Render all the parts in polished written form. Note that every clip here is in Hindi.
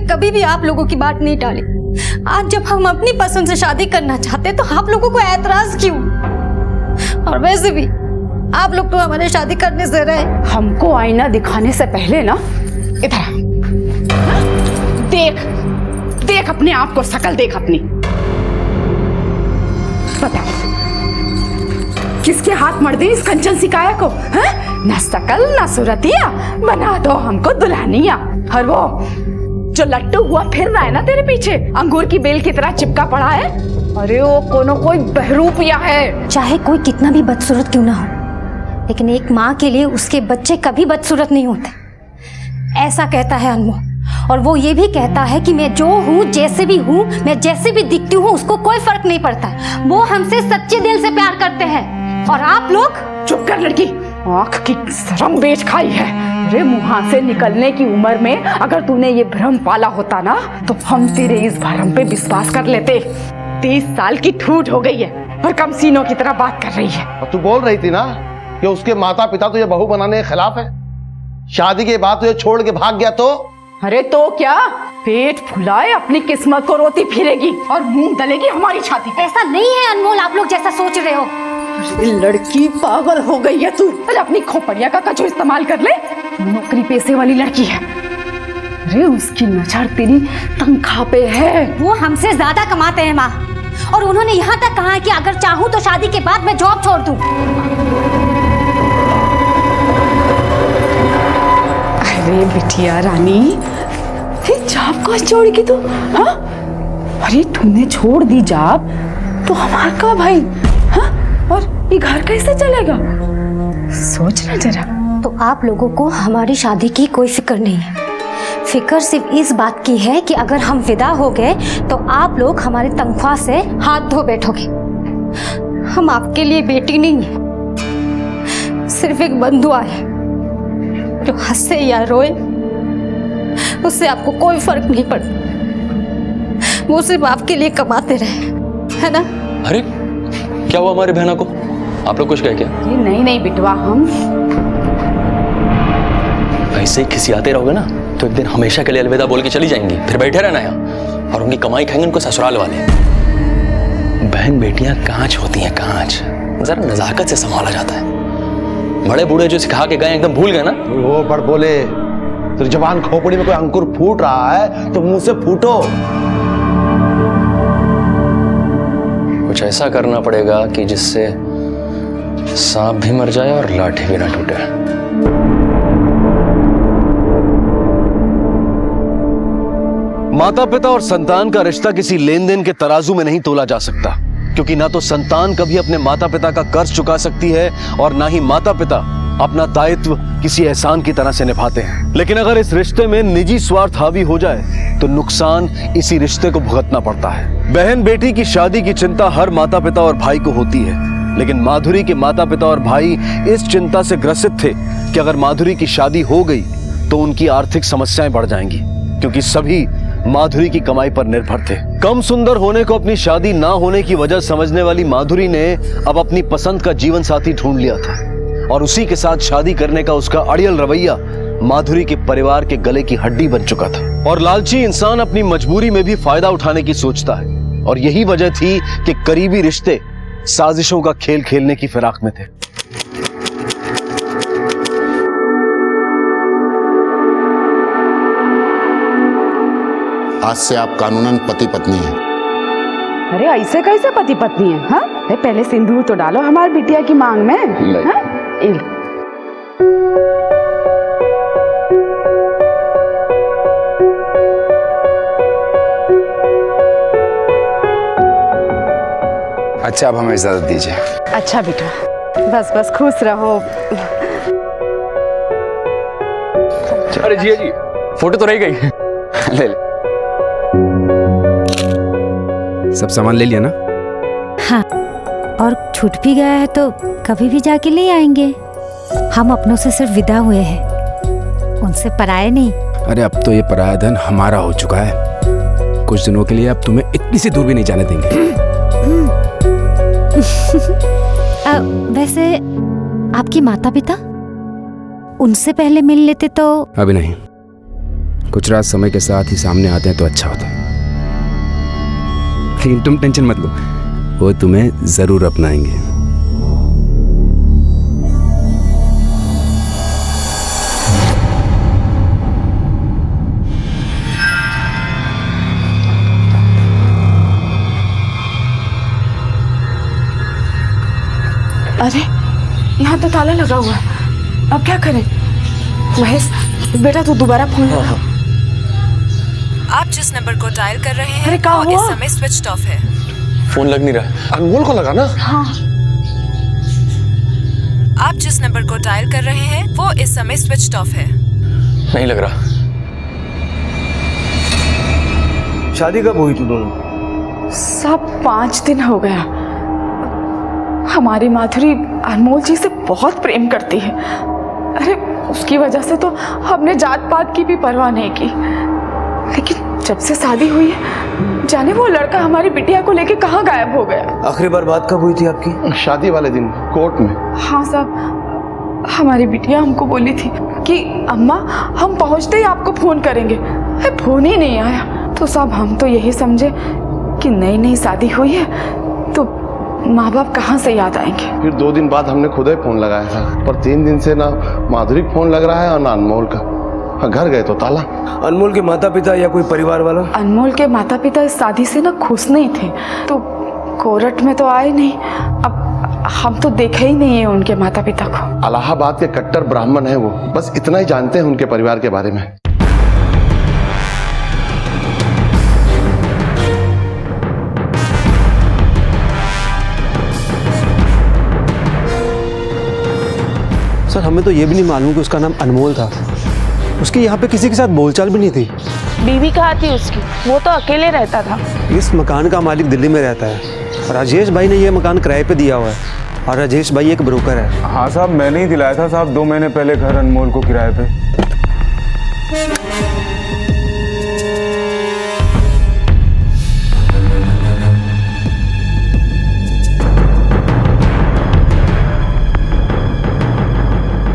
कभी भी आप लोगों की बात नहीं टाली। आज जब हम अपनी पसंद से शादी करना चाहते तो आप लोगों को ऐतराज क्यों? और वैसे भी आप लोग तो हमारे शादी करने से रहे। हमको आईना दिखाने से पहले ना इधर आ। देख देख अपने आप को, शकल देख अपनी। बता किसके हाथ मर दी इस कंचन सिकाया को? ना शकल ना सूरतिया, बना दो हमको दुल्हनिया। और वो जो लट्टू हुआ फिर रहा है ना तेरे पीछे, अंगूर की बेल की तरह चिपका पड़ा है, अरे वो कोई बहरूपिया है। चाहे कोई कितना भी बदसूरत क्यों ना हो, लेकिन एक माँ के लिए उसके बच्चे कभी बदसूरत नहीं होते, ऐसा कहता है अनमोल। और वो ये भी कहता है कि मैं जो हूँ, जैसे भी हूँ, मैं जैसे भी दिखती हूँ, उसको कोई फर्क नहीं पड़ता। वो हमसे सच्चे दिल से प्यार करते हैं। और आप लोग चुप कर लड़की, आँख की शर्म बेच खाई है। अरे मुँह से निकलने की उम्र में अगर तूने ये भ्रम पाला होता ना, तो हम तेरे इस भ्रम पे विश्वास कर लेते। 30 साल की ठूठ हो गई है और कम सीनों की तरह बात कर रही है। और तू बोल रही थी ना कि उसके माता पिता तुझे बहू बनाने के खिलाफ है। शादी के बाद तुझे छोड़ के भाग गया तो? अरे तो क्या, पेट फुलाए अपनी किस्मत को रोती फिरेगी और मुंह दलेगी हमारी छाती पे। ऐसा नहीं है अनमोल, आप लोग जैसा सोच रहे हो। लड़की पागल हो गई है तू। अरे अपनी खोपड़िया का कचो इस्तेमाल कर ले, नौकरी पेशे वाली लड़की है। अरे उसकी नजर तेरी तनख्वाह पे है। वो हमसे ज्यादा कमाते हैं माँ, और उन्होंने यहाँ तक कहा है कि अगर चाहूँ तो शादी के बाद मैं जॉब छोड़ दूँ। अरे बिटिया रानी, जॉब को छोड़ेगी तू? हाँ, अरे तूने छोड़ दी जॉब तो हमारा का भाई? हाँ, और ये घर कैसे चलेगा? सोचना जरा। तो आप लोगों को हमारी शादी की कोई फिक्र नहीं है। फिक्र सिर्फ इस बात की है कि अगर हम विदा हो गए तो आप लोग हमारी तनख्वाह से हाथ धो बैठोगे। हम आपके लिए बेटी नहीं है, सिर्फ एक बंधुआ है। जो हंसे या रोए उससे आपको कोई फर्क नहीं पड़ता। वो सिर्फ आपके लिए कमाते रहे, है ना? अरे क्या हुआ हमारी बहना को? आप लोग कुछ कहे क्या? नहीं बिटवा, हम ऐसे ही खिसियाते रहोगे ना तो एक दिन हमेशा के लिए अलविदा बोल के चली जाएंगी, फिर बैठे रहना यहाँ और उनकी कमाई खाएंगे उनको ससुराल वाले। बहन बेटियां कांच होती हैं, कांच, जरा नजाकत से संभाला जाता है। बड़े बूढ़े जो सिखा के गए एकदम भूल गए ना। वो पर बोले तो जबान खोपड़ी में कोई अंकुर फूट रहा है तो मुंह से फूटो। कुछ ऐसा करना पड़ेगा कि जिससे सांप भी मर जाए और लाठी भी ना टूटे। माता पिता और संतान का रिश्ता किसी लेन देन के तराजू में नहीं तोला जा सकता, क्योंकि ना तो संतान कभी अपने माता पिता का कर्ज चुका सकती है और ना ही माता पिता अपना दायित्व किसी एहसान की तरह से निभाते हैं। लेकिन अगर इस रिश्ते में निजी स्वार्थ हावी हो जाए तो नुकसान इसी रिश्ते को भुगतना पड़ता है। बहन बेटी की शादी की चिंता हर माता पिता और भाई को होती है, लेकिन माधुरी के माता पिता और भाई इस चिंता से ग्रसित थे कि अगर माधुरी की शादी हो गई तो उनकी आर्थिक समस्याएं बढ़ जाएंगी, क्योंकि सभी माधुरी की कमाई पर निर्भर थे। कम सुंदर होने को अपनी शादी ना होने की वजह समझने वाली माधुरी ने अब अपनी पसंद का जीवन साथी ढूंढ लिया था, और उसी के साथ शादी करने का उसका अड़ियल रवैया माधुरी के परिवार के गले की हड्डी बन चुका था। और लालची इंसान अपनी मजबूरी में भी फायदा उठाने की सोचता है, और यही वजह थी कि करीबी रिश्ते साजिशों का खेल खेलने की फिराक में थे। आज से आप कानूनन पति पत्नी हैं। अरे ऐसे कैसे पति पत्नी है? हाँ, पहले सिंदूर तो डालो हमारी बिटिया की मांग में। हाँ? अच्छा, अब हमें इजाजत दीजिए। अच्छा बेटा, बस खुश रहो। अरे जी जी, फोटो तो रह गई। ले ले। सब सामान ले लिया ना? हाँ, और छूट भी गया है तो कभी भी जाके ले आएंगे। हम अपनों से सिर्फ विदा हुए हैं, उनसे पराये नहीं। अरे अब तो ये पराया धन हमारा हो चुका है। कुछ दिनों के लिए अब तुम्हें इतनी सी दूर भी नहीं जाने देंगे। वैसे आपके माता पिता, उनसे पहले मिल लेते तो? अभी नहीं, कुछ राज समय के साथ ही सामने आते हैं तो अच्छा होता है। लेकिन तुम टेंशन मत लो, वो तुम्हें जरूर अपनाएंगे। अरे यहाँ तो ताला लगा हुआ है, अब क्या करें? महेश बेटा तू दोबारा फोन लगा। आप जिस नंबर को डायल कर रहे हैं अरे क्या वो हुआ? इस समय स्विच ऑफ है। फोन लग नहीं रहा। अनमोल को लगा ना? हाँ आप जिस नंबर को डायल कर रहे हैं वो इस समय स्विच ऑफ है। नहीं लग रहा। शादी कब हुई तू दोनों? सब 5 दिन हो गया। हमारी माधुरी अनमोल जी से बहुत प्रेम करती है। अरे उसकी वजह से तो हमने जात पात की भी परवाह नहीं की, लेकिन जब से शादी हुई है जाने वो लड़का हमारी बिटिया को लेके कहाँ गायब हो गया। आखिरी बार बात कब हुई थी आपकी? शादी वाले दिन कोर्ट में। हाँ साहब, हमारी बिटिया हमको बोली थी कि अम्मा हम पहुँचते ही आपको फोन करेंगे। अरे फोन ही नहीं आया। तो साहब हम तो यही समझे कि नई नई शादी हुई है तो माँ बाप कहाँ से याद आएंगे। फिर 2 दिन बाद हमने खुद ही फोन लगाया था, पर 3 दिन से ना माधुरी फोन लग रहा है और ना अनमोल का। घर गए तो ताला। अनमोल के माता पिता या कोई परिवार वाला? अनमोल के माता पिता इस शादी से ना खुश नहीं थे तो कोर्ट में तो आए नहीं। अब हम तो देखे ही नहीं है उनके माता पिता को। इलाहाबाद के कट्टर ब्राह्मण हैं वो, बस इतना ही जानते हैं उनके परिवार के बारे में। सर हमें तो ये भी नहीं मालूम कि उसका नाम अनमोल था। उसकी यहाँ पे किसी के साथ बोलचाल भी नहीं थी। बीवी कहाँ थी उसकी? वो तो अकेले रहता था। इस मकान का मालिक दिल्ली में रहता है। राजेश भाई ने ये मकान किराए पे दिया हुआ है और राजेश भाई एक ब्रोकर है। हाँ साहब, मैंने ही दिलाया था साहब 2 महीने पहले घर अनमोल को किराए पे।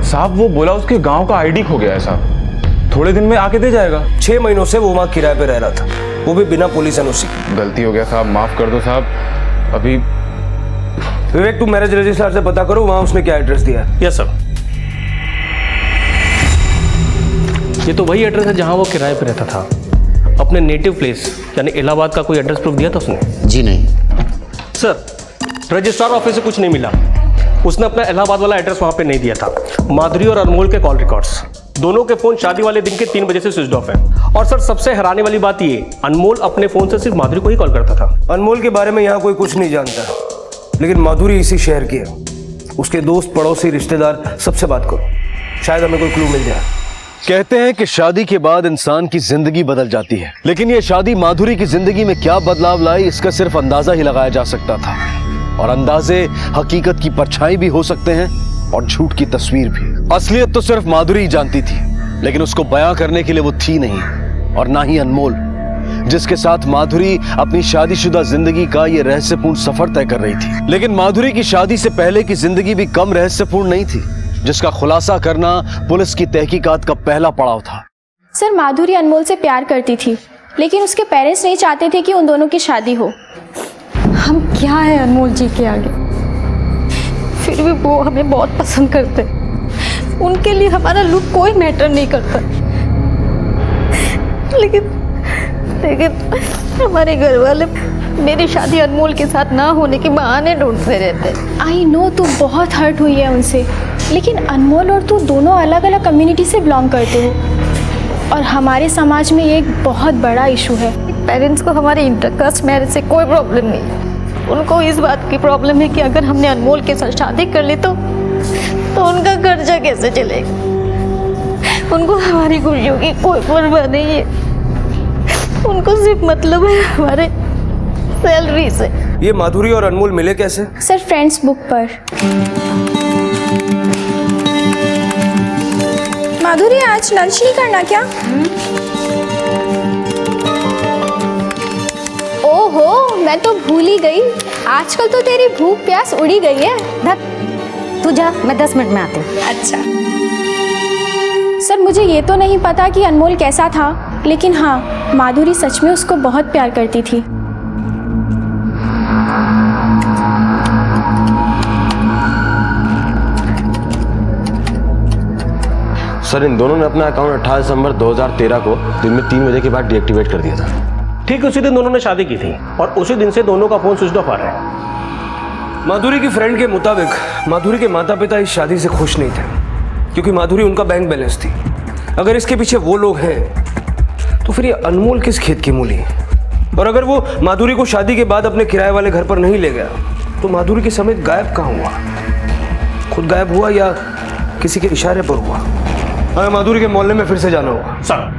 साहब वो बोला उसके गांव का आईडी खो गया है साहब, थोड़े दिन में आके दे जाएगा। 6 महीनों से वो वहाँ किराए पे रह रहा था, वो भी बिना पुलिस एनओसी। गलती हो गया साहब, माफ कर दो साहब। अभी विवेक तू मैरिज रजिस्ट्रार से पता करो वहाँ उसने क्या एड्रेस दिया है। Yes sir. ये तो वही एड्रेस है जहाँ वो किराए पे रहता था। अपने नेटिव प्लेस यानी इलाहाबाद का कोई एड्रेस प्रूफ दिया था उसने? जी नहीं सर, रजिस्ट्रार ऑफिस से कुछ नहीं मिला। उसने अपना इलाहाबाद वाला एड्रेस वहाँ पे नहीं दिया था। माधुरी और अनमोल के कॉल रिकॉर्ड्स दोनों के फोन शादी वाले दिन के 3 बजे से स्विच ऑफ है। और सर सबसे हैरानी वाली बात ये, अनमोल अपने फोन से सिर्फ माधुरी को ही कॉल करता था। अनमोल के बारे में यहाँ कोई कुछ नहीं जानता, लेकिन माधुरी इसी शहर की है। उसके दोस्त पड़ोसी रिश्तेदार सबसे बात करो, शायद हमें कोई क्लू मिल जाए। कहते हैं कि शादी के बाद इंसान की जिंदगी बदल जाती है, लेकिन ये शादी माधुरी की जिंदगी में क्या बदलाव लाई इसका सिर्फ अंदाजा ही लगाया जा सकता था। और अंदाजे हकीकत की परछाई भी हो सकते हैं और झूठ की तस्वीर भी। असलियत तो सिर्फ माधुरी ही जानती थी, लेकिन उसको बयां करने के लिए वो थी नहीं, और ना ही अनमोल, जिसके साथ माधुरी अपनी शादीशुदा जिंदगी का ये रहस्यपूर्ण सफर तय कर रही थी। लेकिन माधुरी की शादी से पहले की जिंदगी भी कम रहस्यपूर्ण नहीं थी, जिसका खुलासा करना पुलिस की तहकीकात का पहला पड़ाव था। सर माधुरी अनमोल से प्यार करती थी, लेकिन उसके पेरेंट्स नहीं चाहते थे कि उन दोनों की शादी हो। हम क्या है अनमोल जी के आगे, फिर भी वो हमें बहुत पसंद करते। उनके लिए हमारा लुक कोई मैटर नहीं करता। लेकिन हमारे घर वाले मेरी शादी अनमोल के साथ ना होने के बहाने ढूंढते रहते। आई नो तू बहुत हर्ट हुई है उनसे, लेकिन अनमोल और तू दोनों अलग अलग कम्युनिटी से बिलोंग करते हो और हमारे समाज में ये एक बहुत बड़ा इशू है। पेरेंट्स को हमारे इंटरकास्ट मैरिज से कोई प्रॉब्लम नहीं। उनको इस बात की प्रॉब्लम है कि अगर हमने अनमोल के साथ शादी कर ली तो उनका खर्चा कैसे चलेगा। उनको हमारी खुशियों की कोई परवाह नहीं है। उनको सिर्फ मतलब है हमारे सैलरी से। ये माधुरी और अनमोल मिले कैसे? सर फ्रेंड्स बुक पर। माधुरी आज लंच नहीं करना क्या? ओहो मैं तो भूल ही गई, आजकल तो तेरी भूख प्यास उड़ी गई है। तू जा, मैं 10 मिनट में आती हूँ। अच्छा। सर मुझे ये तो नहीं पता कि अनमोल कैसा था, लेकिन हाँ, माधुरी सच में उसको बहुत प्यार करती थी। सर इन दोनों ने अपना अकाउंट 28 दिसंबर 2013 को दिन में 3 बजे के बाद डीएक्टिवेट कर दिया था। ठीक उसी दिन दोनों ने शादी की थी और उसी दिन से दोनों का फोन स्विच ऑफ आ रहा है। माधुरी की फ्रेंड के मुताबिक माधुरी के माता पिता इस शादी से खुश नहीं थे, क्योंकि माधुरी उनका बैंक बैलेंस थी। अगर इसके पीछे वो लोग हैं तो फिर ये अनमोल किस खेत की मूली है? और अगर वो माधुरी को शादी के बाद अपने किराए वाले घर पर नहीं ले गया तो माधुरी के समेत गायब कहाँ हुआ? खुद गायब हुआ या किसी के इशारे पर हुआ? हमें माधुरी के मोहल्ले में फिर से जाना होगा। सर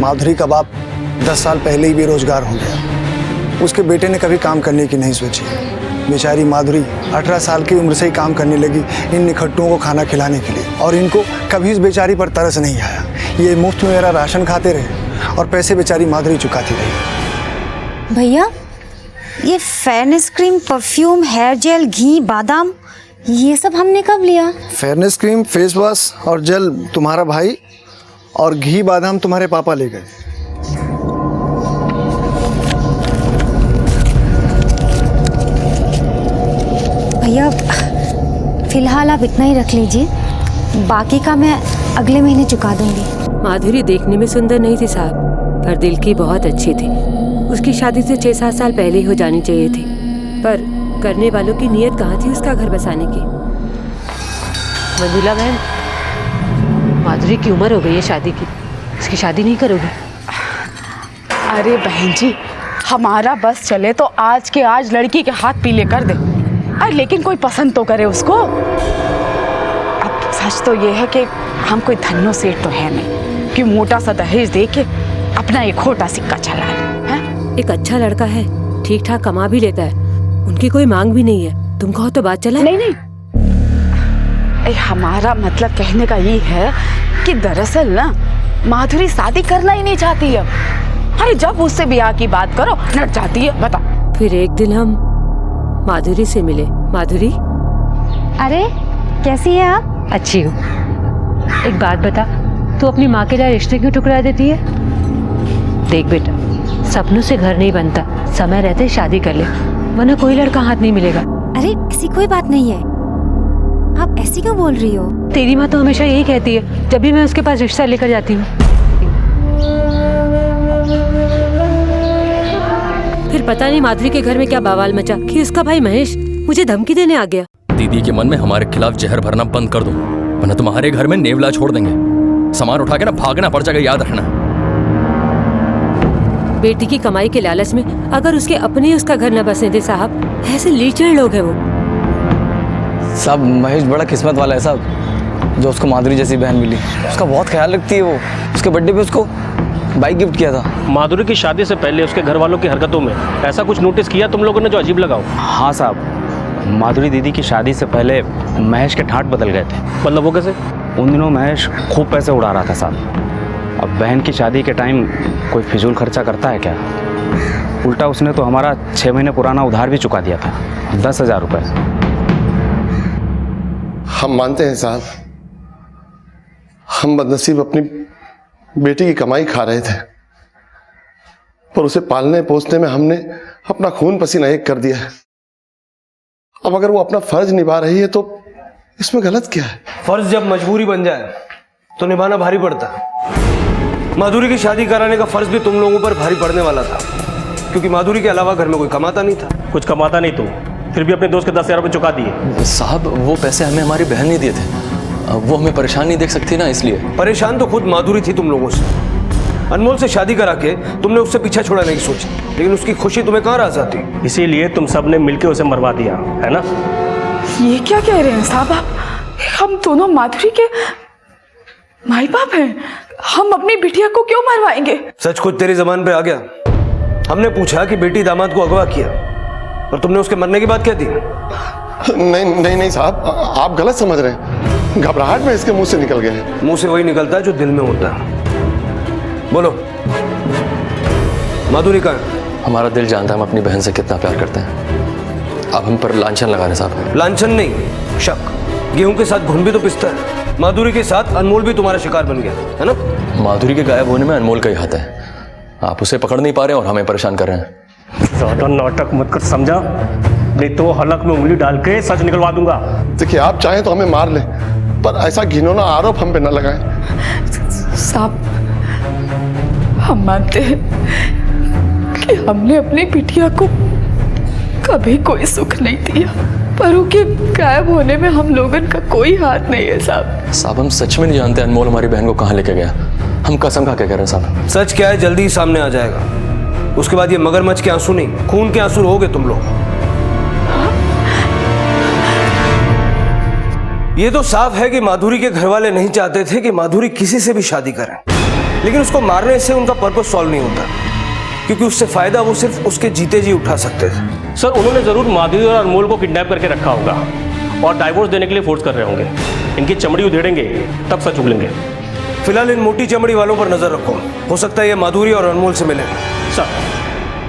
माधुरी का बाप 10 साल पहले ही बेरोजगार हो गया। उसके बेटे ने कभी काम करने की नहीं सोची। बेचारी माधुरी 18 साल की उम्र से ही काम करने लगी इन निखट्टुओं को खाना खिलाने के लिए, और इनको कभी इस बेचारी पर तरस नहीं आया। ये मुफ्त में मेरा राशन खाते रहे और पैसे बेचारी माधुरी चुकाती रही। भैया, ये fairness cream, perfume, hair gel, घी, बादाम, ये सब हमने कब लिया? फेयरनेस क्रीम, फेस वॉश और जेल तुम्हारा भाई, और घी बादाम तुम्हारे पापा ले गए। भैया फिलहाल आप इतना ही रख लीजिए, बाकी का मैं अगले महीने चुका दूंगी। माधुरी देखने में सुंदर नहीं थी साहब, पर दिल की बहुत अच्छी थी। उसकी शादी से 6-7 साल पहले ही हो जानी चाहिए थी, पर करने वालों की नीयत कहाँ थी उसका घर बसाने की। मंजुला बहन, माधुरी की उम्र हो गई है शादी की, उसकी शादी नहीं करोगी? अरे बहन जी, हमारा बस चले तो आज के आज लड़की के हाथ पीले कर दे। अरे लेकिन कोई पसंद तो करे उसको। अब सच तो ये है कि हम कोई धन्नो सेठ तो है नहीं कि मोटा सा दहेज दे के अपना एक खोटा सिक्का चला ले। एक अच्छा लड़का है, ठीक ठाक कमा भी लेता है, उनकी कोई मांग भी नहीं है, तुम कहो तो बात चला। नहीं नहीं, हमारा मतलब कहने का ये है कि दरअसल ना माधुरी शादी करना ही नहीं चाहती है। अरे जब उससे ब्याह की बात करो नट जाती है। बता। फिर एक दिन हम माधुरी से मिले। माधुरी, अरे कैसी है आप? अच्छी हूँ। एक बात बता, तू अपनी माँ के लिए रिश्ते क्यों ठुकरा देती है? देख बेटा, सपनों से घर नहीं बनता, समय रहते शादी कर ले, वरना कोई लड़का हाथ नहीं मिलेगा। अरे ऐसी कोई बात नहीं है, आप ऐसी क्यों बोल रही हो? तेरी माँ तो हमेशा यही कहती है जब भी मैं उसके पास रिश्ता लेकर जाती हूँ। फिर पता नहीं माधुरी के घर में क्या बवाल मचा कि उसका भाई महेश मुझे धमकी देने आ गया। दीदी के मन में हमारे खिलाफ जहर भरना बंद कर दो, वरना तुम्हारे घर में नेवला छोड़ देंगे। सामान उठा के ना भागना पड़ जाएगा, याद रखना। बेटी की कमाई के लालच में अगर उसके अपने ही उसका घर न बसने दे साहब, ऐसे लीचड़ लोग हैं वो। साहब महेश बड़ा किस्मत वाला है साहब, जो उसको माधुरी जैसी बहन मिली। उसका बहुत ख्याल रखती है वो। उसके बर्थडे पे उसको बाइक गिफ्ट किया था। माधुरी की शादी से पहले उसके घर वालों की हरकतों में ऐसा कुछ नोटिस किया तुम लोगों ने जो अजीब लगा हो? हाँ साहब, माधुरी दीदी की शादी से पहले महेश के ठाट बदल गए थे। मतलब वो कैसे? उन दिनों महेश खूब पैसे उड़ा रहा था साहब। अब बहन की शादी के टाइम कोई फिजूल खर्चा करता है क्या? उल्टा उसने तो हमारा 6 महीने पुराना उधार भी चुका दिया था, 10,000 रुपये। हम मानते हैं साहब, हम बदनसीब अपनी बेटी की कमाई खा रहे थे, पर उसे पालने पोसने में हमने अपना खून पसीना एक कर दिया है। अब अगर वो अपना फर्ज निभा रही है तो इसमें गलत क्या है? फर्ज जब मजबूरी बन जाए तो निभाना भारी पड़ता है। माधुरी की शादी कराने का फर्ज भी तुम लोगों पर भारी पड़ने वाला था, क्योंकि माधुरी के अलावा घर में कोई कमाता नहीं था। कुछ कमाता नहीं, तू फिर भी अपने दोस्त के 10,000 रुपये चुका दिए। साहब वो पैसे हमें हमारी बहन ने दिए थे, वो हमें परेशान नहीं देख सकती ना, इसलिए। परेशान तो खुद माधुरी थी तुम लोगों से। अनमोल से शादी करा के तुमने उससे पीछा छोड़ाने की सोची, लेकिन उसकी खुशी तुम्हें कहाँ रास आती? इसीलिए तुम सबने मिलकर उसे मरवा दिया, है ना? ये क्या कह रहे हैं साहब आप? हम दोनों माधुरी के माई बाप हैं, हम अपनी बिटिया को क्यों मरवाएंगे? सच खुद तेरी जबान पे आ गया। हमने पूछा कि बेटी दामाद को अगवा किया और तुमने उसके मरने की बात कह दी। नहीं नहीं नहीं साहब, आप गलत समझ रहे हैं। घबराहट में इसके मुंह से निकल गया है। मुंह से वही निकलता है जो दिल में होता है। बोलो, माधुरी कहाँ है? हमारा दिल जानता है हम अपनी बहन से कितना प्यार करते हैं। अब हम पर लांछन लगा रहे साहब। लांछन नहीं, शक। गेहूं के साथ घुन भी तो पिसता है। माधुरी के साथ अनमोल भी तुम्हारा शिकार बन गया है ना? माधुरी के गायब होने में अनमोल का ही हाथ है। आप उसे पकड़ नहीं पा रहे और हमें परेशान कर रहे हैं। ज्यादा नाटक मत कर, समझा? नहीं तो हलक में उंगली डाल के सच निकलवा दूंगा। देखिए, आप चाहें तो हमें मार लें, पर ऐसा घिनौना आरोप हम पे न लगाएं। साहब, हम मानते हैं कि हमने अपनी बिटिया को कभी कोई सुख नहीं दिया, पर उनके गायब होने में हम लोगन का कोई हाथ नहीं है साहब। साहब, हम सच में नहीं जानते अनमोल हमारी बहन को कहाँ लेके गया। हम कसम खा के कह रहे हैं साहब। सच क्या है जल्दी ही सामने आ जाएगा। उसके बाद ये मगरमच्छ के आंसू नहीं, खून के आंसू रहोगे तुम लोग। ये तो साफ है कि माधुरी के घर वाले नहीं चाहते थे कि माधुरी किसी से भी शादी करे, लेकिन उसको मारने से उनका पर्पस सॉल्व नहीं होता, क्योंकि उससे फायदा वो सिर्फ उसके जीते जी उठा सकते थे। सर, उन्होंने जरूर माधुरी और अनमोल को किडनैप करके रखा होगा और डाइवोर्स देने के लिए फोर्स कर रहे होंगे। इनकी चमड़ी उधेड़ेंगे तब सच उगलेंगे। फिलहाल इन मोटी चमड़ी वालों पर नजर रखो, हो सकता है ये माधुरी और अनमोल से मिले। सर,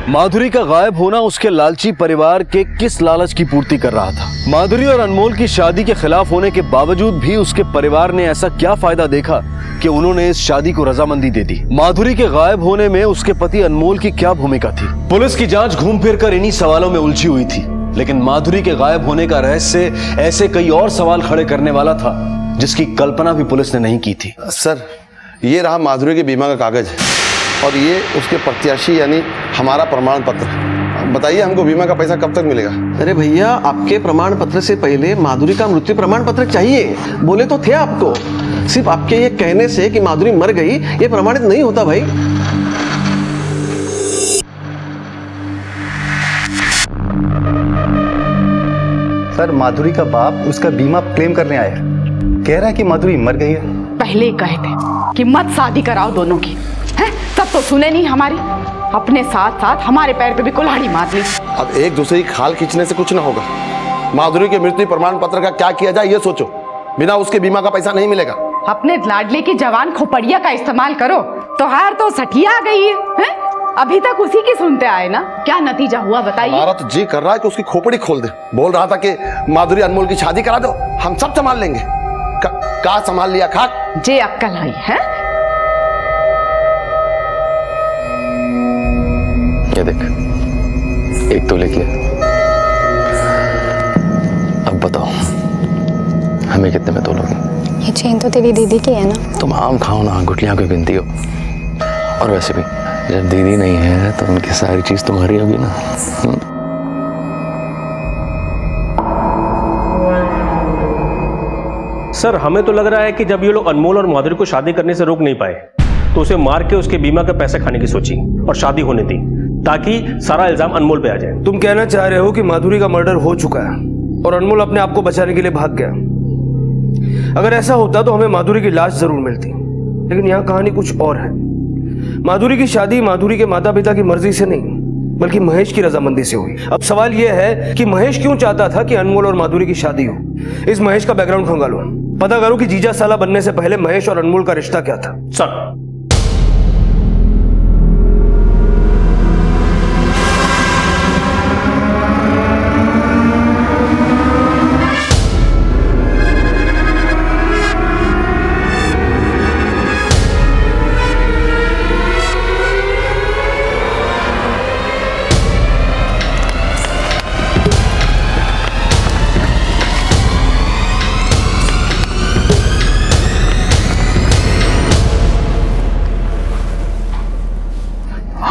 माधुरी का गायब होना उसके लालची परिवार के किस लालच की पूर्ति कर रहा था? माधुरी और अनमोल की शादी के खिलाफ होने के बावजूद भी उसके परिवार ने ऐसा क्या फायदा देखा कि उन्होंने इस शादी को रजामंदी दे दी? माधुरी के गायब होने में उसके पति अनमोल की क्या भूमिका थी? पुलिस की जांच घूम फिर कर इन्हीं सवालों में उलझी हुई थी, लेकिन माधुरी के गायब होने का रहस्य ऐसे कई और सवाल खड़े करने वाला था जिसकी कल्पना भी पुलिस ने नहीं की थी। सर, ये रहा माधुरी के बीमा का कागज और ये उसके प्रत्याशी यानी हमारा प्रमाण पत्र। बताइए, हमको बीमा का पैसा कब तक मिलेगा? अरे भैया, आपके प्रमाण पत्र से पहले माधुरी का मृत्यु प्रमाण पत्र चाहिए। बोले तो थे आपको। सिर्फ आपके ये कहने से कि माधुरी मर गई ये प्रमाणित नहीं होता भाई। सर, माधुरी का बाप उसका बीमा क्लेम करने आया है। कह रहा है कि माधुरी मर गई है। पहले ही कहे थे कि मत शादी कराओ दोनों की, हैं? तब तो सुने नहीं हमारी, अपने साथ साथ हमारे पैर पे भी कुल्हाड़ी मार ली। अब एक दूसरे की खाल खींचने से कुछ ना होगा। माधुरी के मृत्यु प्रमाण पत्र का क्या किया जाए ये सोचो। बिना उसके बीमा का पैसा नहीं मिलेगा। अपने लाडले की जवान खोपड़िया का इस्तेमाल करो। तो हार तो सठिया आ गई है? अभी तक उसी की सुनते आए ना, क्या नतीजा हुआ बताइए? हमारा तो जी कर रहा है कि उसकी खोपड़ी खोल दे। बोल रहा था कि माधुरी अनमोल की शादी करा दो, हम सब संभाल लेंगे। का संभाल लिया खाक? जे अक्कल आई है। ये देख, एक तो लेके अब बताओ हमें कितने में तोलोगे? ये चेन तो तेरी दीदी की है ना? तुम आम खाओ ना, गुठलियां कोई गिनती हो। और वैसे भी जब दीदी नहीं है तो उनकी सारी चीज तुम्हारी होगी ना। सर, हमें तो लग रहा है कि जब ये लोग अनमोल और माधुरी को शादी करने से रोक नहीं पाए तो उसे मार के उसके बीमा के पैसे खाने की सोची और शादी होने दी, ताकि सारा इल्जाम अनमोल पे आ जाए। तुम कहना चाह रहे हो कि माधुरी का मर्डर हो चुका है और अनमोल अपने आप को बचाने के लिए भाग गया। अगर ऐसा होता तो हमें माधुरी की लाश जरूर मिलती, लेकिन यहाँ कहानी कुछ और है। माधुरी की शादी माधुरी के माता पिता की मर्जी से नहीं, बल्कि महेश की रजामंदी से हुई। अब सवाल यह है कि महेश क्यों चाहता था कि अनमोल और माधुरी की शादी हो। इस महेश का बैकग्राउंड खंगालो, पता करो कि जीजा साला बनने से पहले महेश और अनमोल का रिश्ता क्या था। सर,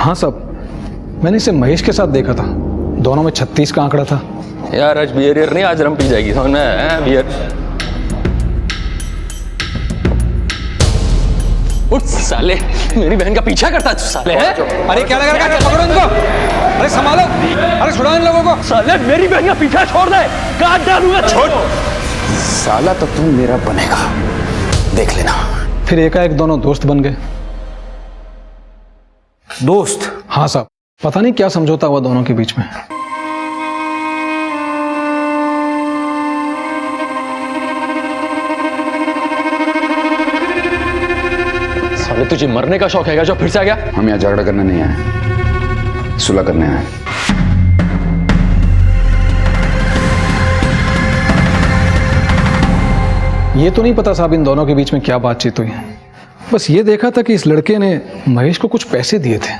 हाँ साहब, मैंने इसे महेश के साथ देखा था। दोनों में 36 का आंकड़ा था। यार आज बियर नहीं, आज रम पी जाएगी समझ में? बियर। उठ साले, मेरी बहन का पीछा करता है साले। अरे क्या लगा रखा? पकड़ो इनको। अरे संभालो, अरे छुड़ाओ इन लोगों को। साले मेरी बहन का पीछा छोड़ दे, काट डालूंगा। छोड़ साला, तो तू मेरा बनेगा, देख लेना। फिर एकाएक दोनों दोस्त बन गए। दोस्त? हाँ साहब, पता नहीं क्या समझौता हुआ दोनों के बीच में। साले तुझे मरने का शौक है क्या जो फिर से आ गया? हम यहाँ झगड़ा करने नहीं आए। सुलह करने आए। ये तो नहीं पता साहब इन दोनों के बीच में क्या बातचीत हुई है। बस ये देखा था कि इस लड़के ने महेश को कुछ पैसे दिए थे।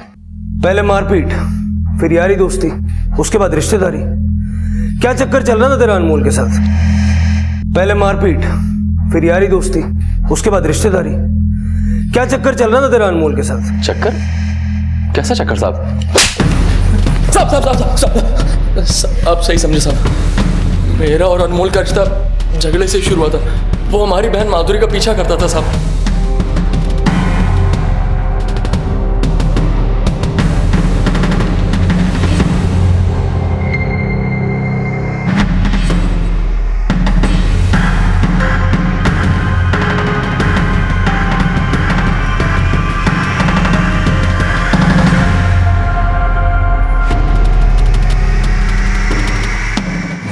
पहले मारपीट, फिर यारी दोस्ती, उसके बाद रिश्तेदारी। क्या चक्कर चल रहा था तेरा अनमोल के साथ? पहले मारपीट, फिर यारी दोस्ती, उसके बाद रिश्तेदारी। क्या चक्कर चल रहा था तेरा अनमोल के साथ? चक्कर? कैसा चक्कर साहब? साहब आप सही समझे साहब। मेरा और अनमोल का रिश्ता झगड़े से शुरू हुआ था। वो हमारी बहन माधुरी का पीछा करता था साहब।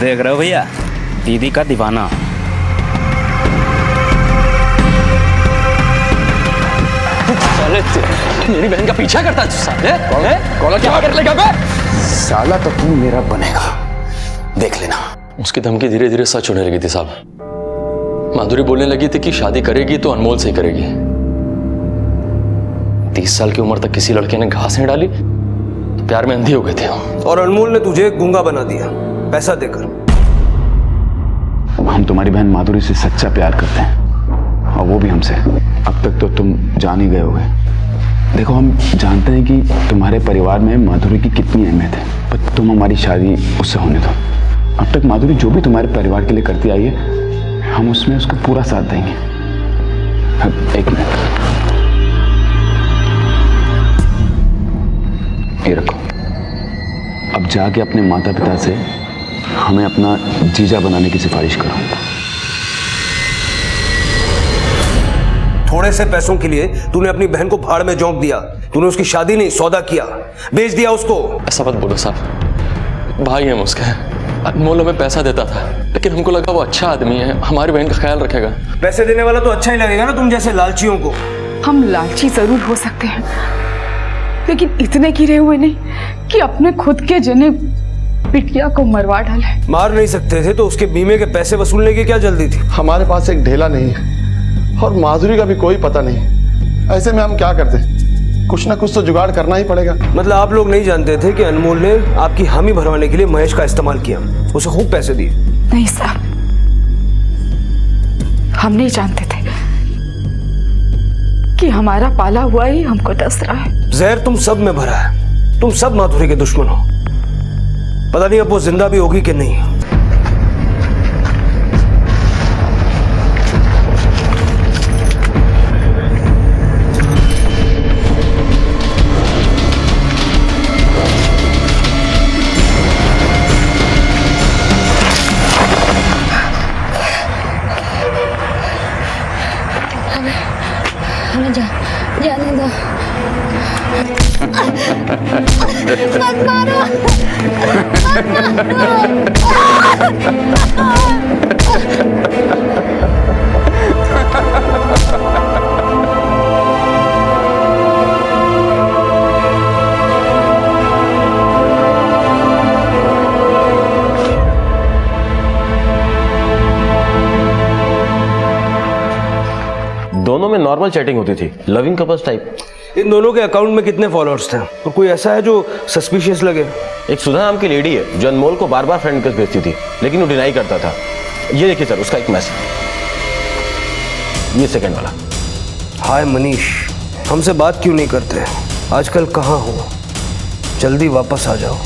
देख रहे हो भैया, दीदी का दीवाना। साले मेरी बहन का पीछा करता है साले। कौन क्या कर लेगा बे? साला तो तू मेरा बनेगा, देख लेना। उसकी धमकी धीरे धीरे सच होने लगी थी साहब। माधुरी बोलने लगी थी कि शादी करेगी तो अनमोल से करेगी। 30 साल की उम्र तक किसी लड़के ने घास नहीं डाली तो प्यार में अंधी हो गए थे। और अनमोल ने तुझे गूंगा बना दिया पैसा देकर। हम तुम्हारी बहन माधुरी से सच्चा प्यार करते हैं, और वो भी हमसे। अब तक तो तुम जान ही गए होगे। देखो, हम जानते हैं कि तुम्हारे परिवार में माधुरी की कितनी अहमियत है, पर तुम हमारी शादी उससे होने दो। अब तक माधुरी जो भी तुम्हारे परिवार के लिए करती आई है, हम उसमें उसको पूरा साथ देंगे। अब एक मिनट, ये रखो। अब जाके अपने माता पिता से हमें अपना जीजा बनाने की सिफारिश करो। थोड़े से पैसों के लिए तूने अपनी बहन को भाड़ में झोंक दिया। तूने उसकी शादी नहीं, सौदा किया, बेच दिया उसको। ऐसा मत बोलो साहब, भाई है उसका। अनमोल हमें पैसा देता था, लेकिन हमको लगा वो अच्छा आदमी है, हमारी बहन का ख्याल रखेगा। पैसे देने वाला तो अच्छा ही लगेगा ना तुम जैसे लालचियों को। हम लालची जरूर हो सकते हैं, लेकिन इतने गिरे हुए नहीं कि अपने खुद के जने बिटिया को मरवा डाले। मार नहीं सकते थे तो उसके बीमे के पैसे वसूलने की क्या जल्दी थी? हमारे पास एक ढेला नहीं है और माधुरी का भी कोई पता नहीं। ऐसे में हम क्या करते? कुछ ना कुछ तो जुगाड़ करना ही पड़ेगा। मतलब आप लोग नहीं जानते थे कि अनमोल ने आपकी हामी भरवाने के लिए महेश का इस्तेमाल किया, उसे खूब पैसे दिए? नहीं साहब, हम नहीं जानते थे कि हमारा पाला हुआ ही हमको डस रहा है। जहर तुम सब में भरा है। तुम सब माधुरी के दुश्मन हो। पता नहीं अब वो जिंदा भी होगी कि नहीं। हमें जाने दो। मत मारो, दोनों में नॉर्मल चैटिंग होती थी, लविंग कपल्स टाइप। इन दोनों के अकाउंट में कितने फॉलोअर्स थे और कोई ऐसा है जो सस्पिशियस लगे? एक सुधा नाम की लेडी है जो अनमोल को बार बार फ्रेंड रिक्वेस्ट भेजती थी, लेकिन वो डिनाई करता था। ये देखिए सर, उसका एक मैसेज, ये सेकंड वाला। हाय मनीष, हमसे बात क्यों नहीं करते? आजकल कहाँ हो? जल्दी वापस आ जाओ।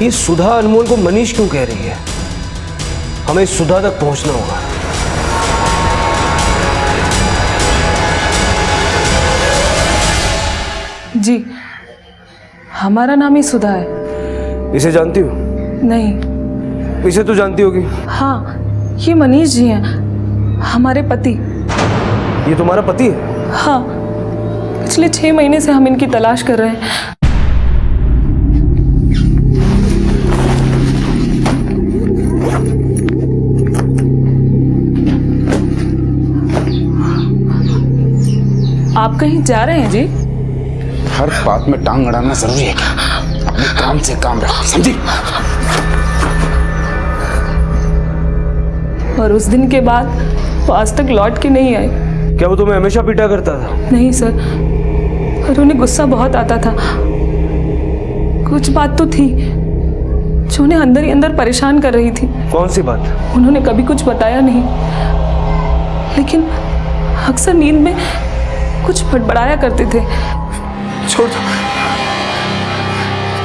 ये सुधा अनमोल को मनीष क्यों कह रही है? हमें सुधा तक पहुंचना होगा। जी, हमारा नाम ही सुधा है। इसे जानती हो? नहीं। इसे तो जानती होगी। हाँ, ये मनीष जी हैं, हमारे पति। ये तुम्हारा पति है? हाँ, पिछले 6 महीने से हम इनकी तलाश कर रहे हैं। आप कहीं जा रहे हैं जी? हर बात में टांग अड़ाना जरूरी है क्या? अपने काम से काम रख, समझी? और उस दिन के बाद वो आज तक लौट के नहीं आए। क्या वो तुम्हें हमेशा पीटा करता था? नहीं सर, पर उन्हें गुस्सा बहुत आता था। कुछ बात तो थी जो उन्हें अंदर ही अंदर परेशान कर रही थी। कौन सी बात? उन्होंने कभी कुछ बताया नहीं, लेकिन अक्सर नींद में कुछ बड़बड़ाया करते थे। छोड़ दो,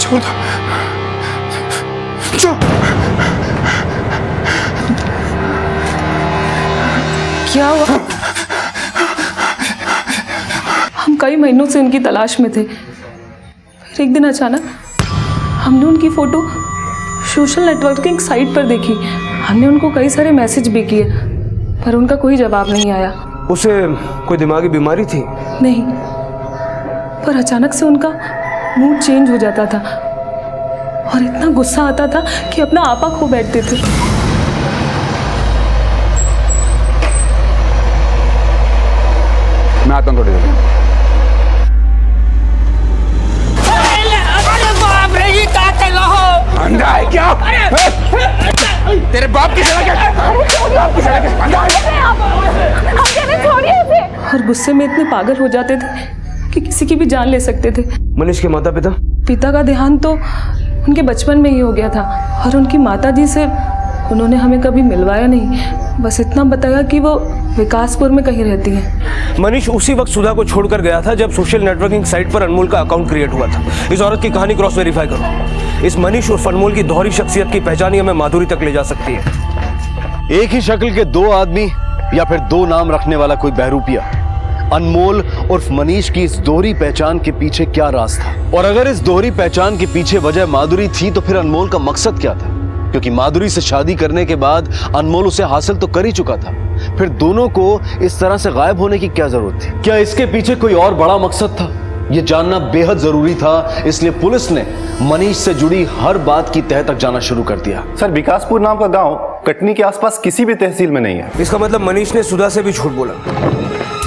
छोड़ दो, छोड़। क्या हुआ? हम कई महीनों से उनकी तलाश में थे। फिर एक दिन अचानक हमने उनकी फोटो सोशल नेटवर्किंग साइट पर देखी। हमने उनको कई सारे मैसेज भी किए, पर उनका कोई जवाब नहीं आया। उसे कोई दिमागी बीमारी थी? नहीं, पर अचानक से उनका मूड चेंज हो जाता था और इतना गुस्सा आता था कि अपना आपा खो बैठते थे। मैं आता हूँ थोड़ी देर। अंधा है क्या? तेरे बाप की और गुस्से में इतने पागल हो जाते थे कि किसी की भी जान ले सकते थे। मनीष के माता पिता? पिता का देहांत तो उनके बचपन में ही हो गया था, और उनकी माताजी से उन्होंने हमें कभी मिलवाया नहीं। बस इतना बताया कि वो विकासपुर में कहीं रहती हैं। मनीष उसी वक्त सुधा को छोड़कर गया था जब सोशल नेटवर्किंग साइट पर अनमोल का अकाउंट क्रिएट हुआ था। इस औरत की कहानी क्रॉस वेरीफाई करो। इस मनीष और अनमोल की दोहरी शख्सियत की पहचान हमें माधुरी तक ले जा सकती है। एक ही शक्ल के दो आदमी या फिर दो नाम रखने वाला कोई बहरूपिया। अनमोल उर्फ मनीष की इस दोहरी पहचान के पीछे क्या राज था? और अगर इस दोहरी पहचान के पीछे वजह माधुरी थी तो फिर अनमोल का मकसद क्या था? क्योंकि माधुरी से शादी करने के बाद अनमोल उसे हासिल तो कर ही चुका था, फिर दोनों को इस तरह से गायब होने की क्या जरूरत थी? क्या इसके पीछे कोई और बड़ा मकसद था? यह जानना बेहद जरूरी था, इसलिए पुलिस ने मनीष से जुड़ी हर बात की तह तक जाना शुरू कर दिया। सर, विकासपुर नाम का गांव कटनी के आसपास किसी भी तहसील में नहीं है। इसका मतलब मनीष ने सुधा से भी झूठ बोला।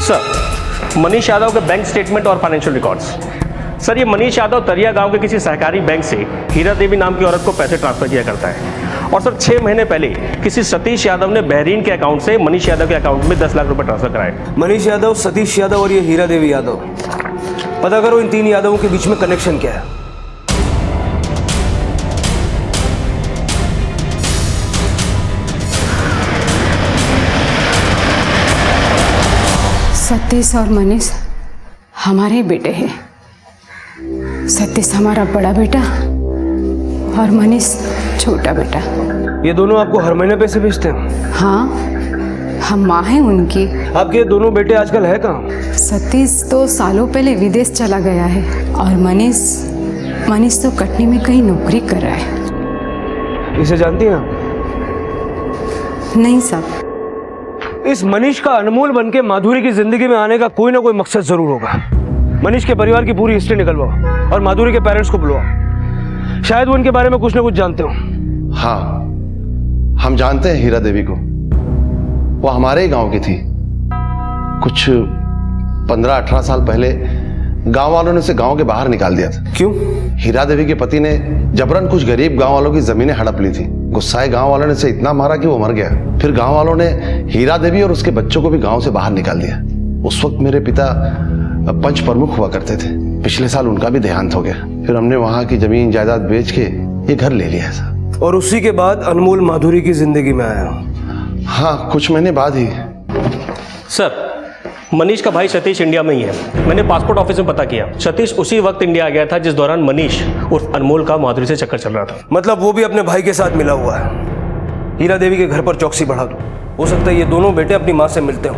सर, मनीष यादव के बैंक स्टेटमेंट और फाइनेंशियल रिकॉर्ड्स। सर, ये मनीष यादव तरिया गांव के किसी सहकारी बैंक से हीरा देवी नाम की औरत को पैसे ट्रांसफर किया करता है। और सर 6 महीने पहले किसी सतीश यादव ने बहरीन के अकाउंट से मनीष यादव के अकाउंट में 10 लाख रुपए ट्रांसफर कराए। मनीष यादव, सतीश यादव और ये हीरा देवी यादव, पता करो इन 3 यादवों के बीच में कनेक्शन क्या है। सतीश और मनीष हमारे बेटे हैं। सतीश हमारा बड़ा बेटा और मनीष छोटा बेटा। ये दोनों आपको हर महीने पैसे भेजते हैं? हाँ, हम माँ हैं उनकी। आपके दोनों बेटे आजकल है कहाँ? सतीश तो सालों पहले विदेश चला गया है और मनीष तो कटनी में कहीं नौकरी कर रहा है। इसे जानती हैं आप? नहीं साहब। इस मनीष का अनमोल बनके माधुरी की जिंदगी में आने का कोई ना कोई मकसद जरूर होगा। मनीष के परिवार की पूरी हिस्ट्री निकलवाओ और माधुरी के पेरेंट्स को बुलवाओ। शायद वो इनके बारे में कुछ ना कुछ जानते हो। हाँ, हम जानते हैं हीरा देवी को। वो हमारे ही गांव की थी। कुछ 15-18 साल पहले गांव वालों ने उसे गांव के बाहर निकाल दिया था। क्यों? हीरा देवी के पति ने जबरन कुछ गरीब गांव वालों की जमीनें हड़प ली थी। गुस्साए गांव वालों ने उसे इतना मारा कि वो मर गया। फिर गांव वालों ने हीरा देवी और उसके बच्चों को भी गांव से बाहर निकाल दिया। उस वक्त मेरे पिता पंच प्रमुख हुआ करते थे। पिछले साल उनका भी देहांत हो गया। फिर हमने वहां की जमीन जायदाद बेच के ये घर ले लिया था। और उसी के बाद अनमोल माधुरी की जिंदगी में आया? हाँ, कुछ महीने बाद ही। सर, मनीष का भाई सतीश इंडिया में ही है। मैंने पासपोर्ट ऑफिस में पता किया। सतीश उसी वक्त इंडिया आ गया था जिस दौरान मनीष उर्फ अनमोल का माधुरी से चक्कर चल रहा था। मतलब वो भी अपने भाई के साथ मिला हुआ है। हीरा देवी के घर पर चौकसी बढ़ा दो। हो सकता है ये दोनों बेटे अपनी माँ से मिलते हों।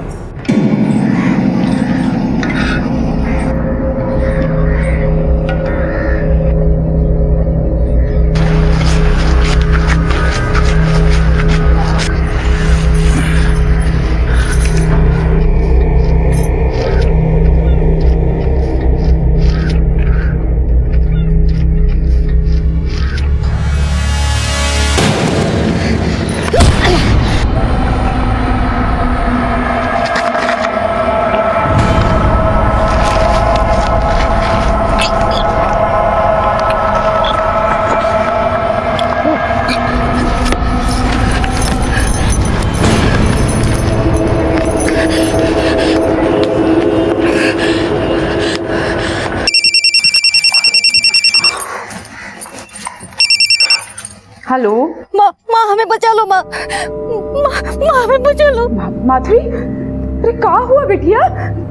माँ हमें बचा लो। माधुरी, अरे कहाँ हुआ बेटिया,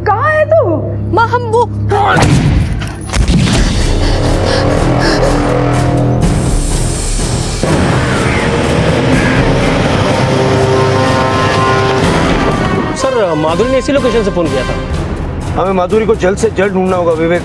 कहाँ है तू? माँ हम वो सर माधुरी ने इसी लोकेशन से फोन किया था। हमें माधुरी को जल्द से जल्द ढूंढना होगा विवेक।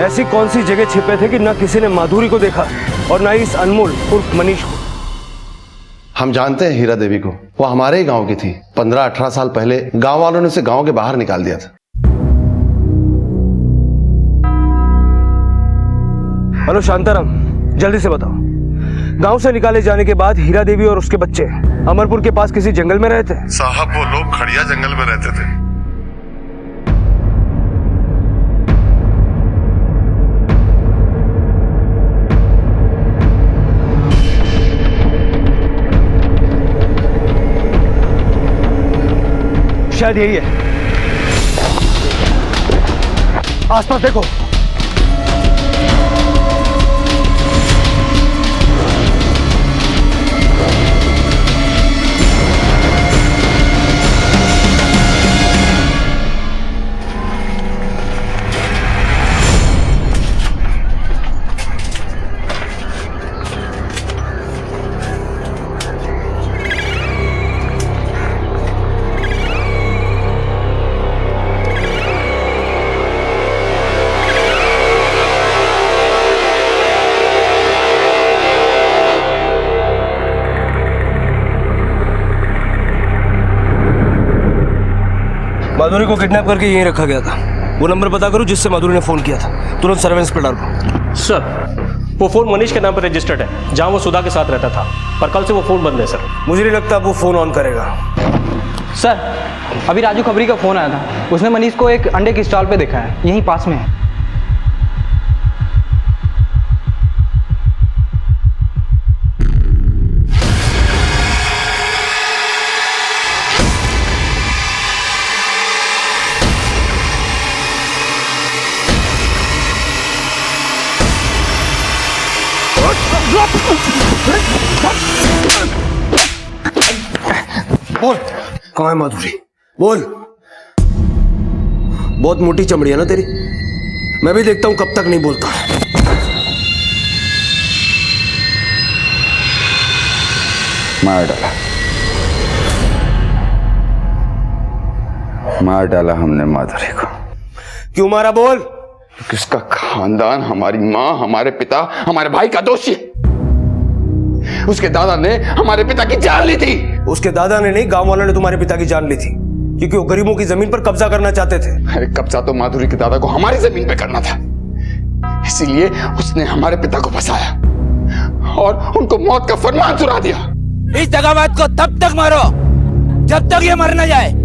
ऐसी कौन सी जगह छिपे थे कि ना किसी ने माधुरी को देखा और ना ही इस अनमोल उर्फ मनीष को। हम जानते हैं हीरा देवी को, वो हमारे ही गांव की थी। 15-18 साल पहले गांव वालों ने उसे गांव के बाहर निकाल दिया था। हेलो शांताराम, जल्दी से बताओ, गांव से निकाले जाने के बाद हीरा देवी और उसके बच्चे अमरपुर के पास किसी जंगल में रहते? साहब वो लोग खड़िया जंगल में रहते थे। शायद यही है। आसपास देखो। माधुरी को किडनैप करके यहीं रखा गया था। वो नंबर पता करो जिससे माधुरी ने फोन किया था, तुरंत सर्वेलेंस पे डालो। सर वो फोन मनीष के नाम पर रजिस्टर्ड है, जहां वो सुधा के साथ रहता था, पर कल से वो फोन बंद है सर। मुझे नहीं लगता वो फोन ऑन करेगा। सर अभी राजू खबरी का फोन आया था, उसने मनीष को एक अंडे की स्टॉल पे देखा है, यहीं पास में है। बोल कहाँ है माधुरी, बोल। बहुत मोटी चमड़ी है ना तेरी, मैं भी देखता हूं कब तक नहीं बोलता। मार डाला हमने माधुरी को। क्यों मारा, बोल। किसका खानदान, हमारी माँ, हमारे पिता, हमारे भाई का दोषी है। उसके दादा ने हमारे पिता की जान ली थी। उसके दादा ने नहीं, गांव वालों ने तुम्हारे पिता की जान ली थी, क्योंकि वो गरीबों की जमीन पर कब्जा करना चाहते थे। अरे कब्जा तो माधुरी के दादा को हमारी जमीन पे करना था, इसीलिए उसने हमारे पिता को फंसाया और उनको मौत का फरमान सुना दिया। इस दगाबाज को तब तक मारो जब तक ये मर न जाए।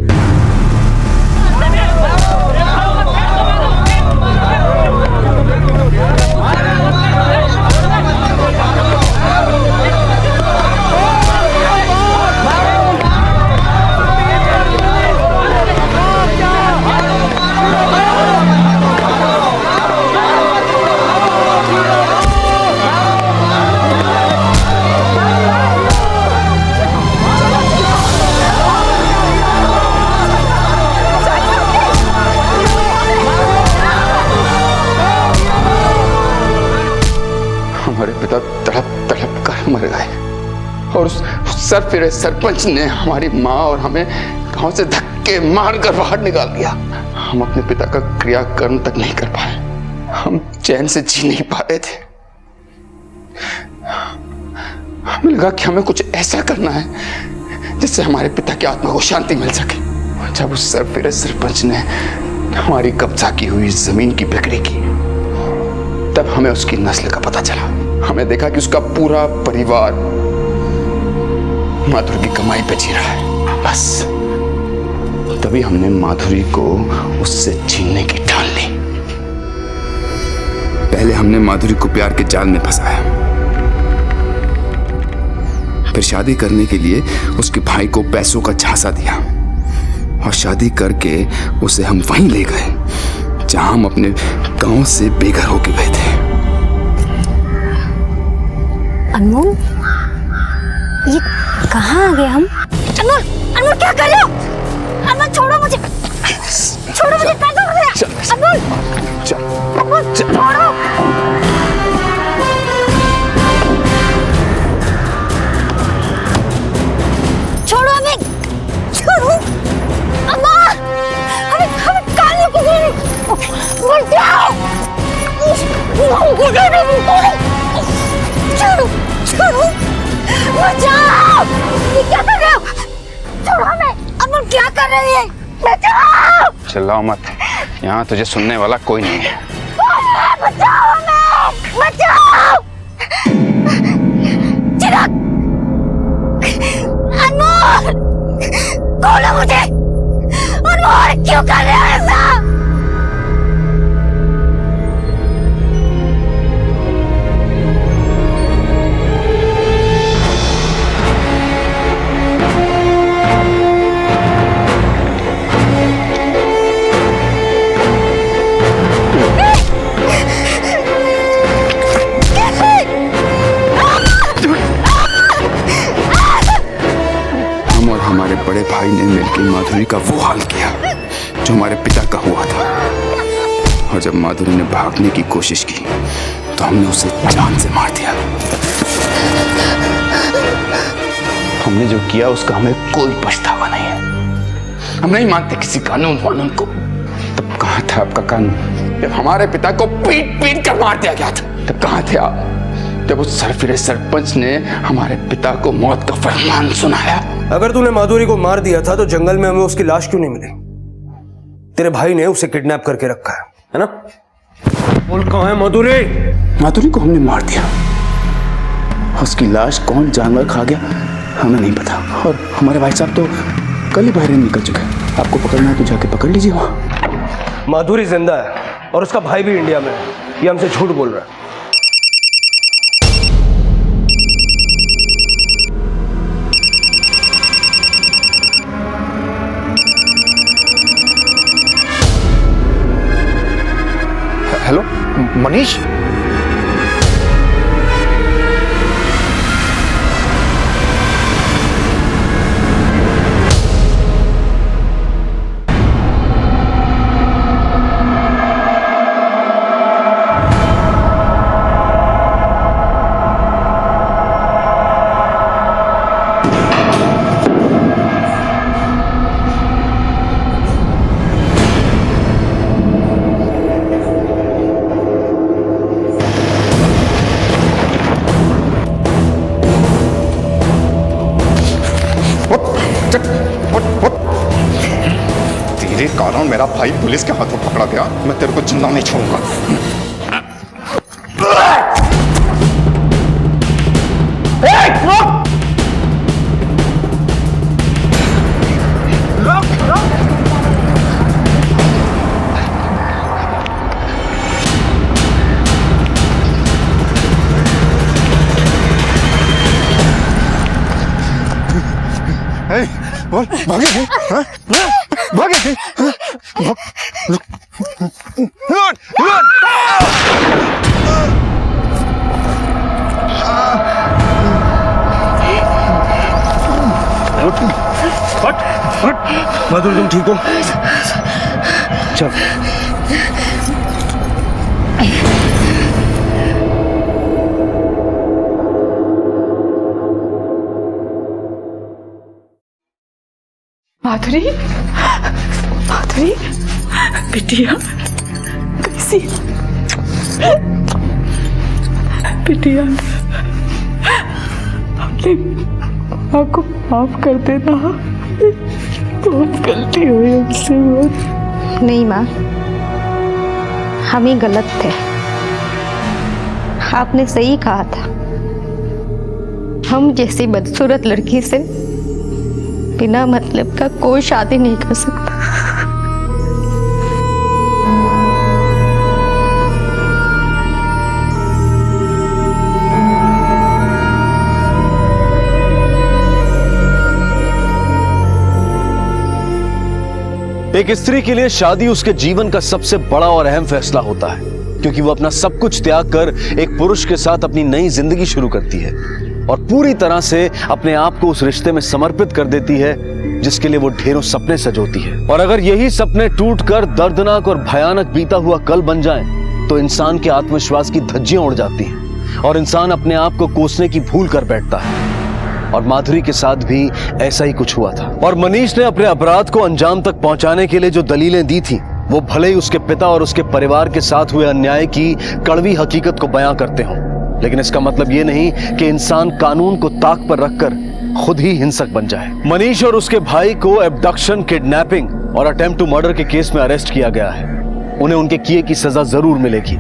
हमारे पिता तड़प तड़प कर मर गए और उस सरफिरे सरपंच ने हमारी माँ और हमें गांव से धक्के मारकर बाहर निकाल दिया। हम अपने पिता का क्रियाकर्म तक नहीं कर पाए, हम चैन से जी नहीं पा रहे थे। हमें लगा कि हमें कुछ ऐसा करना है जिससे हमारे पिता की आत्मा को शांति मिल सके। जब उस सरफिरे सरपंच ने हमारी कब्जा की हुई जमीन की बिक्री की, तब हमें उसकी नस्ल का पता चला। हमें देखा कि उसका पूरा परिवार माधुरी की कमाई पे जी रहा है। बस तभी हमने माधुरी को उससे छीनने की ठान ली। पहले हमने माधुरी को प्यार के जाल में फंसाया, फिर शादी करने के लिए उसके भाई को पैसों का झांसा दिया और शादी करके उसे हम वहीं ले गए जहां हम अपने गांव से बेघर होके गए थे। अनमोल, ये कहाँ आ गए हम? अनमोल, अनमोल क्या कर रहे हो? अनमोल छोड़ो मुझे, छोड़ो मुझे, क्या कर रहे हो? अनमोल, अनमोल छोड़ो। छोड़ो हमें, छोड़ो। अनमोल, हमें काले को मर जाओ। छोड़ो, छोड़ो, बचाओ। ये क्या कर रहे हो? छोड़ो हमें। अमन क्या कर रही है? बचाओ। चिल्लाओ मत, यहाँ तुझे सुनने वाला कोई नहीं है। बचाओ हमें, बचाओ। चिराग, अनमोल, खोलो मुझे। अनमोल क्यों कर रहे हो ऐसा? हमारे बड़े भाई ने मिलकर माधुरी का वो हाल किया जो हमारे पिता का हुआ था, और जब माधुरी ने भागने की कोशिश की तो हमने उसे जान से मार दिया। हमने जो किया उसका हमें कोई पछतावा नहीं है। हम नहीं मानते किसी कानून वानून को। तब कहाँ था आपका कानून जब हमारे पिता को पीट पीट कर मार दिया गया था? तब कहाँ थे आप जब उस सरफिरे सरपंच ने हमारे पिता को मौत का फरमान सुनाया? अगर तूने माधुरी को मार दिया था तो जंगल में हमें उसकी लाश क्यों नहीं मिली? तेरे भाई ने उसे किडनैप करके रखा है ना? बोल कहाँ है माधुरी? माधुरी को हमने मार दिया, उसकी लाश कौन जानवर खा गया हमें नहीं पता, और हमारे भाई साहब तो कल ही बाहर निकल चुके हैं। आपको पकड़ना है तो जाके पकड़ लीजिए वहां। माधुरी जिंदा है और उसका भाई भी इंडिया में है, ये हमसे झूठ बोल रहा है। हेलो मनीष, तेरे कारण मेरा भाई पुलिस के हाथों पकड़ा गया, मैं तेरे को जिंदा नहीं छोड़ूंगा। बोल भागे थे, हाँ? भागे थे, हाँ? माधुरी तुम ठीक हो? चल। माधुरी, माधुरी बिटिया कैसी? बिटिया अपने माँ को माफ कर देना, बहुत गलती हुई हमसे। नहीं माँ, हम ही गलत थे। आपने सही कहा था, हम जैसी बदसूरत लड़की से बिना मतलब का कोई शादी नहीं कर सकता। एक स्त्री के लिए शादी उसके जीवन का सबसे बड़ा और अहम फैसला होता है, क्योंकि वो अपना सब कुछ त्याग कर एक पुरुष के साथ अपनी नई जिंदगी शुरू करती है और पूरी तरह से अपने आप को उस रिश्ते में समर्पित कर देती है जिसके लिए वो ढेरों सपने सजोती है। और अगर यही सपने टूटकर दर्दनाक और भयानक बीता हुआ कल बन जाएं, तो इंसान के आत्मविश्वास की धज्जियां उड़ जाती हैं और इंसान अपने आप को कोसने की भूल कर बैठता है। और माधुरी के साथ भी ऐसा ही कुछ हुआ था। और मनीष ने अपने अपराध को अंजाम तक पहुंचाने के लिए जो दलीलें दी थी, वो भले ही उसके पिता और उसके परिवार के साथ हुए अन्याय की कड़वी हकीकत को बयां करते हों, लेकिन इसका मतलब ये नहीं कि इंसान कानून को ताक पर रखकर खुद ही हिंसक बन जाए। मनीष और उसके भाई को एब्डक्शन, किडनैपिंग और अटेम्प्ट टू मर्डर के केस में अरेस्ट किया गया है। उन्हें उनके किए की सजा जरूर मिलेगी,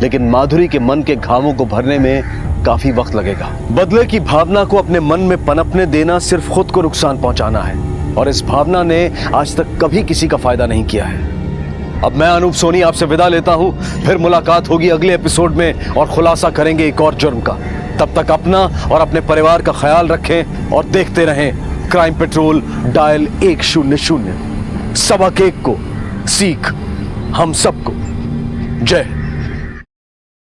लेकिन माधुरी के मन के घावों को भरने में काफी वक्त लगेगा। बदले की भावना को अपने मन में पनपने देना सिर्फ खुद को नुकसान पहुंचाना है, और इस भावना ने आज तक कभी किसी का फायदा नहीं किया है। अब मैं अनूप सोनी आपसे विदा लेता हूं, फिर मुलाकात होगी अगले एपिसोड में और खुलासा करेंगे एक और जुर्म का। तब तक अपना और अपने परिवार का ख्याल रखें और देखते रहें क्राइम पेट्रोल डायल 100। सबक एक को सीख हम सबको। जय।